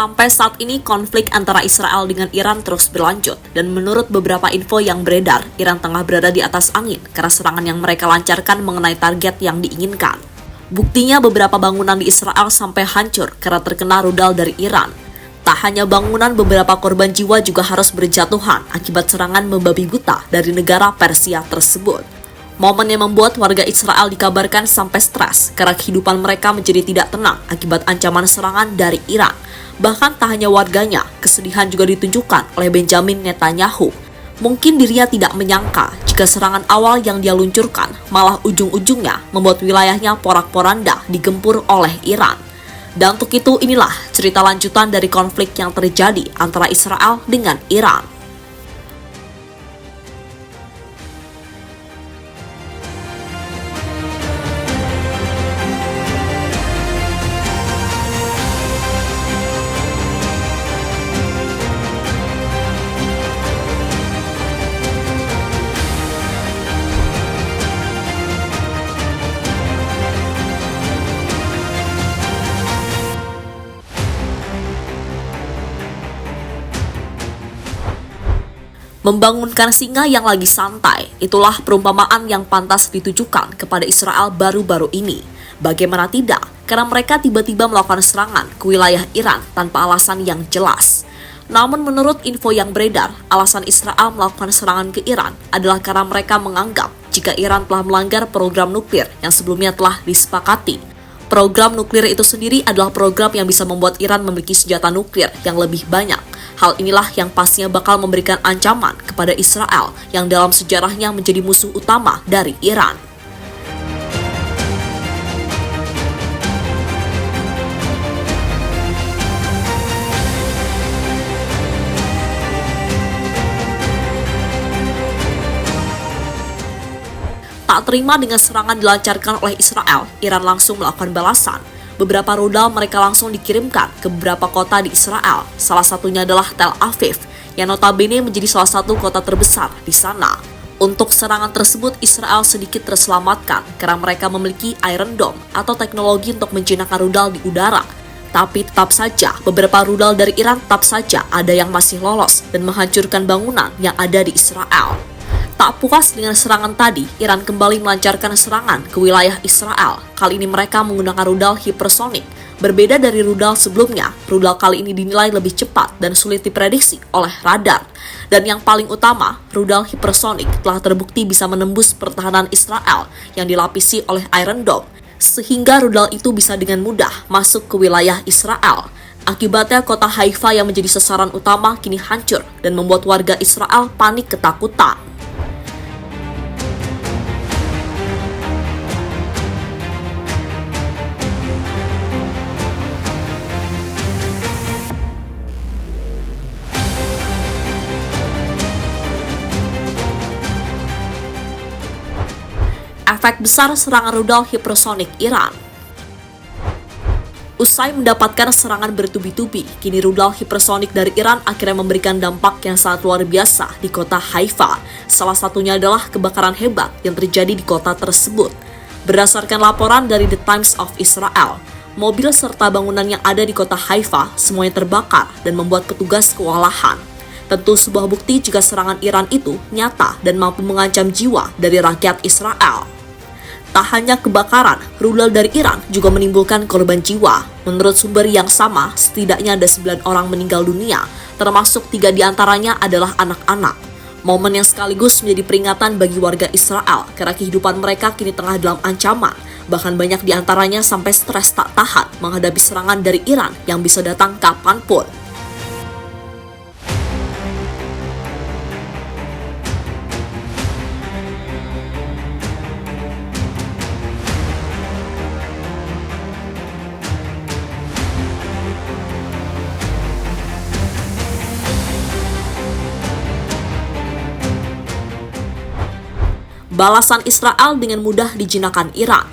Sampai saat ini konflik antara Israel dengan Iran terus berlanjut dan menurut beberapa info yang beredar, Iran tengah berada di atas angin karena serangan yang mereka lancarkan mengenai target yang diinginkan. Buktinya beberapa bangunan di Israel sampai hancur karena terkena rudal dari Iran. Tak hanya bangunan, beberapa korban jiwa juga harus berjatuhan akibat serangan membabi buta dari negara Persia tersebut. Momen yang membuat warga Israel dikabarkan sampai stres karena kehidupan mereka menjadi tidak tenang akibat ancaman serangan dari Iran. Bahkan tak hanya warganya, kesedihan juga ditunjukkan oleh Benjamin Netanyahu. Mungkin dirinya tidak menyangka jika serangan awal yang dia luncurkan malah ujung-ujungnya membuat wilayahnya porak-poranda digempur oleh Iran. Dan untuk itu inilah cerita lanjutan dari konflik yang terjadi antara Israel dengan Iran. Membangunkan singa yang lagi santai, itulah perumpamaan yang pantas ditujukan kepada Israel baru-baru ini. Bagaimana tidak, karena mereka tiba-tiba melakukan serangan ke wilayah Iran tanpa alasan yang jelas. Namun menurut info yang beredar, alasan Israel melakukan serangan ke Iran adalah karena mereka menganggap jika Iran telah melanggar program nuklir yang sebelumnya telah disepakati. Program nuklir itu sendiri adalah program yang bisa membuat Iran memiliki senjata nuklir yang lebih banyak. Hal inilah yang pastinya bakal memberikan ancaman kepada Israel yang dalam sejarahnya menjadi musuh utama dari Iran. Tak terima dengan serangan dilancarkan oleh Israel, Iran langsung melakukan balasan. Beberapa rudal mereka langsung dikirimkan ke beberapa kota di Israel. Salah satunya adalah Tel Aviv, yang notabene menjadi salah satu kota terbesar di sana. Untuk serangan tersebut, Israel sedikit terselamatkan karena mereka memiliki Iron Dome atau teknologi untuk menjinakkan rudal di udara. Tapi tetap saja, beberapa rudal dari Iran tetap saja ada yang masih lolos dan menghancurkan bangunan yang ada di Israel. Tak puas dengan serangan tadi, Iran kembali melancarkan serangan ke wilayah Israel. Kali ini mereka menggunakan rudal hipersonik. Berbeda dari rudal sebelumnya, rudal kali ini dinilai lebih cepat dan sulit diprediksi oleh radar. Dan yang paling utama, rudal hipersonik telah terbukti bisa menembus pertahanan Israel yang dilapisi oleh Iron Dome, sehingga rudal itu bisa dengan mudah masuk ke wilayah Israel. Akibatnya kota Haifa yang menjadi sasaran utama kini hancur dan membuat warga Israel panik ketakutan. Efek besar serangan rudal hipersonik Iran. Usai mendapatkan serangan bertubi-tubi, kini rudal hipersonik dari Iran akhirnya memberikan dampak yang sangat luar biasa di kota Haifa. Salah satunya adalah kebakaran hebat yang terjadi di kota tersebut. Berdasarkan laporan dari The Times of Israel, mobil serta bangunan yang ada di kota Haifa semuanya terbakar dan membuat petugas kewalahan. Tentu sebuah bukti jika serangan Iran itu nyata dan mampu mengancam jiwa dari rakyat Israel. Tak hanya kebakaran, rudal dari Iran juga menimbulkan korban jiwa. Menurut sumber yang sama, setidaknya ada 9 orang meninggal dunia, termasuk 3 diantaranya adalah anak-anak. Momen yang sekaligus menjadi peringatan bagi warga Israel karena kehidupan mereka kini tengah dalam ancaman. Bahkan banyak diantaranya sampai stres tak tahan menghadapi serangan dari Iran yang bisa datang kapanpun. Balasan Israel dengan mudah dijinakkan Iran.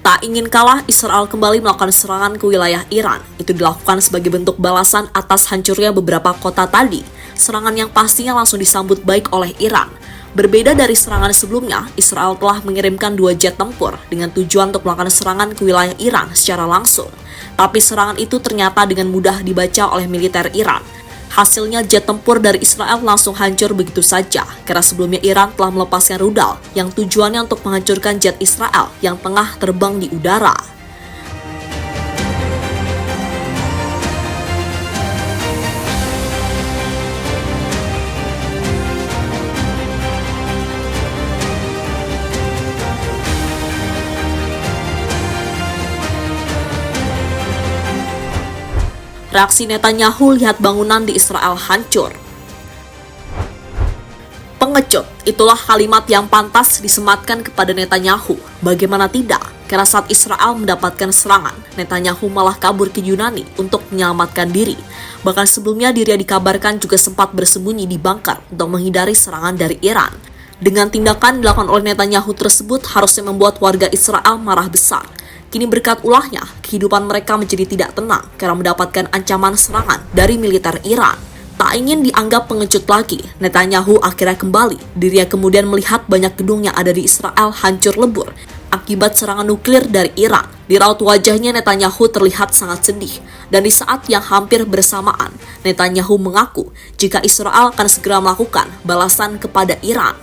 Tak ingin kalah, Israel kembali melakukan serangan ke wilayah Iran. Itu dilakukan sebagai bentuk balasan atas hancurnya beberapa kota tadi. serangan yang pastinya langsung disambut baik oleh Iran. Berbeda dari serangan sebelumnya, Israel telah mengirimkan 2 jet tempur dengan tujuan untuk melakukan serangan ke wilayah Iran secara langsung. Tapi serangan itu ternyata dengan mudah dibaca oleh militer Iran. Hasilnya jet tempur dari Israel langsung hancur begitu saja, karena sebelumnya Iran telah melepaskan rudal yang tujuannya untuk menghancurkan jet Israel yang tengah terbang di udara. Reaksi Netanyahu lihat bangunan di Israel hancur. Pengecut, itulah kalimat yang pantas disematkan kepada Netanyahu. Bagaimana tidak? Karena saat Israel mendapatkan serangan, Netanyahu malah kabur ke Yunani untuk menyelamatkan diri. Bahkan sebelumnya dirinya dikabarkan juga sempat bersembunyi di bunker untuk menghindari serangan dari Iran. Dengan tindakan dilakukan oleh Netanyahu tersebut harusnya membuat warga Israel marah besar. Kini berkat ulahnya, kehidupan mereka menjadi tidak tenang karena mendapatkan ancaman serangan dari militer Iran. Tak ingin dianggap pengecut lagi, Netanyahu akhirnya kembali. Dirinya kemudian melihat banyak gedung yang ada di Israel hancur lebur akibat serangan nuklir dari Iran. Di raut wajahnya Netanyahu terlihat sangat sedih. Dan di saat yang hampir bersamaan, Netanyahu mengaku jika Israel akan segera melakukan balasan kepada Iran.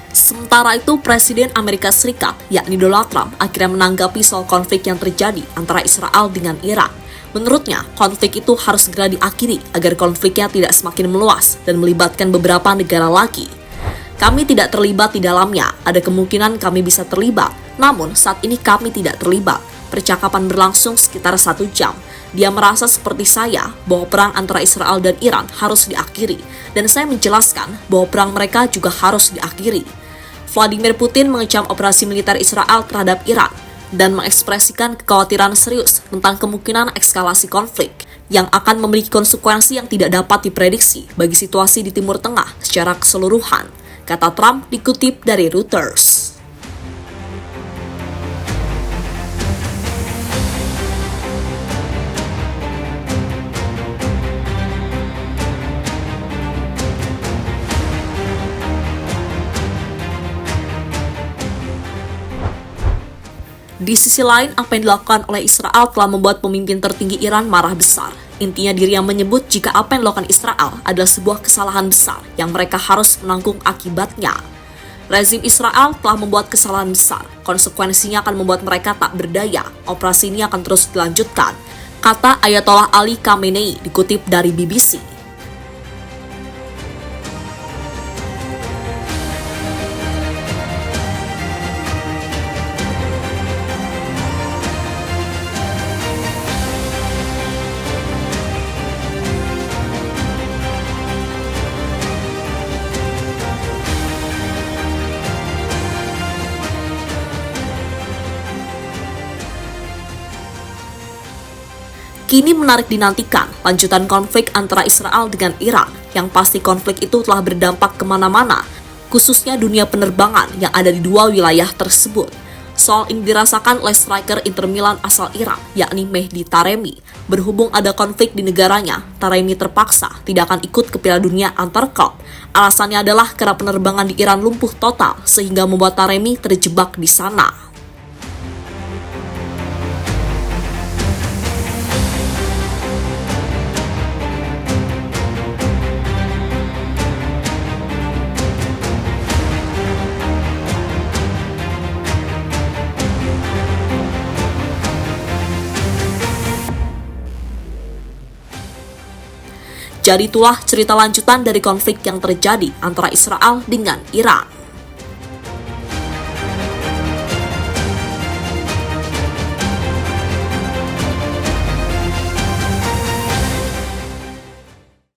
Sementara itu, Presiden Amerika Serikat, yakni Donald Trump, akhirnya menanggapi soal konflik yang terjadi antara Israel dengan Iran. Menurutnya, konflik itu harus segera diakhiri agar konfliknya tidak semakin meluas dan melibatkan beberapa negara lagi. Kami tidak terlibat di dalamnya, ada kemungkinan kami bisa terlibat, namun saat ini kami tidak terlibat. Percakapan berlangsung sekitar 1 jam. Dia merasa seperti saya bahwa perang antara Israel dan Iran harus diakhiri, dan saya menjelaskan bahwa perang mereka juga harus diakhiri. Vladimir Putin mengecam operasi militer Israel terhadap Iran dan mengekspresikan kekhawatiran serius tentang kemungkinan eskalasi konflik yang akan memiliki konsekuensi yang tidak dapat diprediksi bagi situasi di Timur Tengah secara keseluruhan, kata Trump dikutip dari Reuters. Di sisi lain, apa yang dilakukan oleh Israel telah membuat pemimpin tertinggi Iran marah besar. Intinya dirinya menyebut jika apa yang dilakukan Israel adalah sebuah kesalahan besar yang mereka harus menanggung akibatnya. Rezim Israel telah membuat kesalahan besar, konsekuensinya akan membuat mereka tak berdaya. Operasi ini akan terus dilanjutkan, kata Ayatollah Ali Khamenei dikutip dari BBC. Kini menarik dinantikan lanjutan konflik antara Israel dengan Iran, yang pasti konflik itu telah berdampak kemana-mana, khususnya dunia penerbangan yang ada di 2 wilayah tersebut. Soal ini dirasakan oleh striker Inter Milan asal Iran, yakni Mehdi Taremi. Berhubung ada konflik di negaranya, Taremi terpaksa tidak akan ikut ke Piala Dunia antar klub. Alasannya adalah karena penerbangan di Iran lumpuh total, sehingga membuat Taremi terjebak di sana. Jadi itulah cerita lanjutan dari konflik yang terjadi antara Israel dengan Iran.